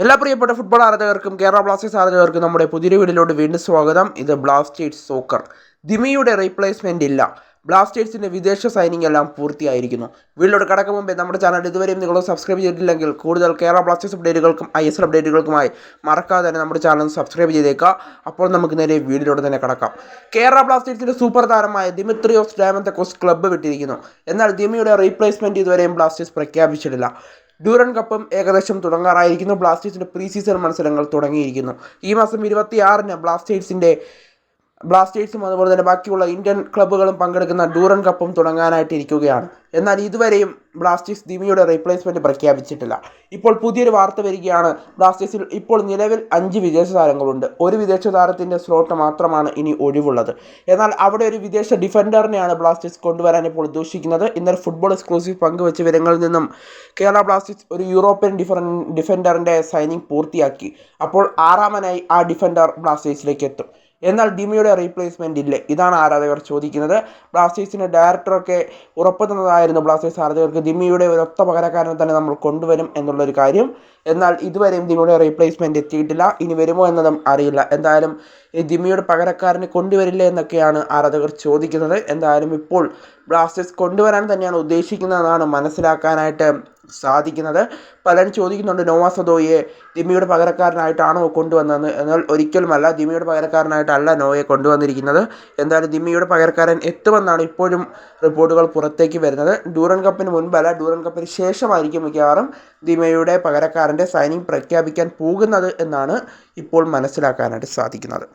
എല്ലാ പ്രിയപ്പെട്ട football ആരാധകർക്കും Kerala Blasters ആരാധകർക്കും നമ്മുടെ പുതിയ വീഡിയോയിലോട്ട് വീണ്ടും സ്വാഗതം. ഇത് ബ്ലാസ്റ്റേഴ്സ് സോക്കർ. ദിമിയുടെ റീപ്ലേസ്മെൻ്റ് ഇല്ല. ബ്ലാസ്റ്റേഴ്സിൻ്റെ വിദേശ സൈനിങ് എല്ലാം പൂർത്തിയായിരിക്കുന്നു. വീഡിയോയുടെ കടക്കും മുമ്പേ നമ്മുടെ ചാനൽ ഇതുവരെയും നിങ്ങൾ സബ്സ്ക്രൈബ് ചെയ്തിട്ടില്ലെങ്കിൽ കൂടുതൽ കേരള ബ്ലാസ്റ്റേഴ്സ് അപ്ഡേറ്റുകൾക്കും ISL അപ്ഡേറ്റുകൾക്കുമായി മറക്കാതെ തന്നെ നമ്മുടെ ചാനൽ സബ്സ്ക്രൈബ് ചെയ്തേക്കുക. അപ്പോൾ നമുക്ക് നേരെ വീഡിയോയിലോട്ട് തന്നെ കടക്കാം. കേരള ബ്ലാസ്റ്റേഴ്സിൻ്റെ സൂപ്പർ താരമായ ദിമിത്രിയോസ് ഡയമന്തക്കോസ് ക്ലബ്ബ് വിട്ടിരിക്കുന്നു. എന്നാൽ ദിമിയുടെ റീപ്ലേസ്മെൻറ്റ് ഇതുവരെയും ബ്ലാസ്റ്റേഴ്സ് പ്രഖ്യാപിച്ചിട്ടില്ല. ഡ്യൂറൻ കപ്പും ഏകദേശം തുടങ്ങാറായിരിക്കുന്നു. ബ്ലാസ്റ്റേഴ്സിൻ്റെ പ്രീ സീസൺ മത്സരങ്ങൾ തുടങ്ങിയിരിക്കുന്നു. ഈ മാസം 26-ന് ബ്ലാസ്റ്റേഴ്സും അതുപോലെ തന്നെ ബാക്കിയുള്ള ഇന്ത്യൻ ക്ലബ്ബുകളും പങ്കെടുക്കുന്ന ഡ്യൂറൻ കപ്പും തുടങ്ങാനായിട്ട് ഇരിക്കുകയാണ്. എന്നാൽ ഇതുവരെയും ബ്ലാസ്റ്റേഴ്സ് ദിമിയുടെ റീപ്ലേസ്മെൻറ്റ് പ്രഖ്യാപിച്ചിട്ടില്ല. ഇപ്പോൾ പുതിയൊരു വാർത്ത വരികയാണ്. ബ്ലാസ്റ്റേഴ്സിൽ ഇപ്പോൾ നിലവിൽ 5 വിദേശ താരങ്ങളുണ്ട്. ഒരു വിദേശ താരത്തിൻ്റെ സ്ലോട്ട് മാത്രമാണ് ഇനി ഒഴിവുള്ളത്. എന്നാൽ അവിടെ ഒരു വിദേശ ഡിഫൻഡറിനെയാണ് ബ്ലാസ്റ്റേഴ്സ് കൊണ്ടുവരാൻ ഇപ്പോൾ ഉദ്ദേശിക്കുന്നത്. ഇന്നലെ ഫുട്ബോൾ എക്സ്ക്ലൂസീവ് പങ്കുവച്ച വിവരങ്ങളിൽ നിന്നും കേരള ബ്ലാസ്റ്റേഴ്സ് ഒരു യൂറോപ്യൻ ഡിഫൻഡറിൻ്റെ സൈനിങ് പൂർത്തിയാക്കി. അപ്പോൾ 6-മനായി ആ ഡിഫൻഡർ ബ്ലാസ്റ്റേഴ്സിലേക്ക് എത്തും. എന്നാൽ ദിമിയുടെ റീപ്ലേസ്മെൻ്റ് ഇല്ലേ? ഇതാണ് ആരാധകർ ചോദിക്കുന്നത്. ബ്ലാസ്റ്റേഴ്സിൻ്റെ ഡയറക്ടറൊക്കെ ഉറപ്പ് തന്നതായിരുന്നു ബ്ലാസ്റ്റേഴ്സ് ആരാധകർക്ക് ദിമിയുടെ ഒരൊത്ത പകരക്കാരനെ തന്നെ നമ്മൾ കൊണ്ടുവരും എന്നുള്ളൊരു കാര്യം. എന്നാൽ ഇതുവരെയും ദിമിയുടെ റീപ്ലേസ്മെൻറ്റ് എത്തിയിട്ടില്ല. ഇനി വരുമോ എന്നതും അറിയില്ല. എന്തായാലും ഈ ദിമിയുടെ പകരക്കാരനെ കൊണ്ടുവരില്ല എന്നൊക്കെയാണ് ആരാധകർ ചോദിക്കുന്നത്. എന്തായാലും ഇപ്പോൾ ബ്ലാസ്റ്റേഴ്സ് കൊണ്ടുവരാൻ തന്നെയാണ് ഉദ്ദേശിക്കുന്നതെന്നാണ് മനസ്സിലാക്കാനായിട്ട് സാധിക്കുന്നത്. പലരും ചോദിക്കുന്നുണ്ട് നോവ സദോയെ ദിമിയുടെ പകരക്കാരനായിട്ടാണോ കൊണ്ടുവന്നതെന്ന്. എന്നാൽ ഒരിക്കലുമല്ല, ദിമിയുടെ പകരക്കാരനായിട്ടല്ല നോയെ കൊണ്ടുവന്നിരിക്കുന്നത്. എന്തായാലും ദിമിയുടെ പകരക്കാരൻ എത്തുമെന്നാണ് ഇപ്പോഴും റിപ്പോർട്ടുകൾ പുറത്തേക്ക് വരുന്നത്. ഡ്യൂറൻ കപ്പിന് മുൻപല്ല, ഡ്യൂറൻ കപ്പിന് ശേഷമായിരിക്കും മിക്കവാറും ദിമിയുടെ പകരക്കാരൻ്റെ സൈനിങ് പ്രഖ്യാപിക്കാൻ പോകുന്നത് എന്നാണ് ഇപ്പോൾ മനസ്സിലാക്കാനായിട്ട് സാധിക്കുന്നത്.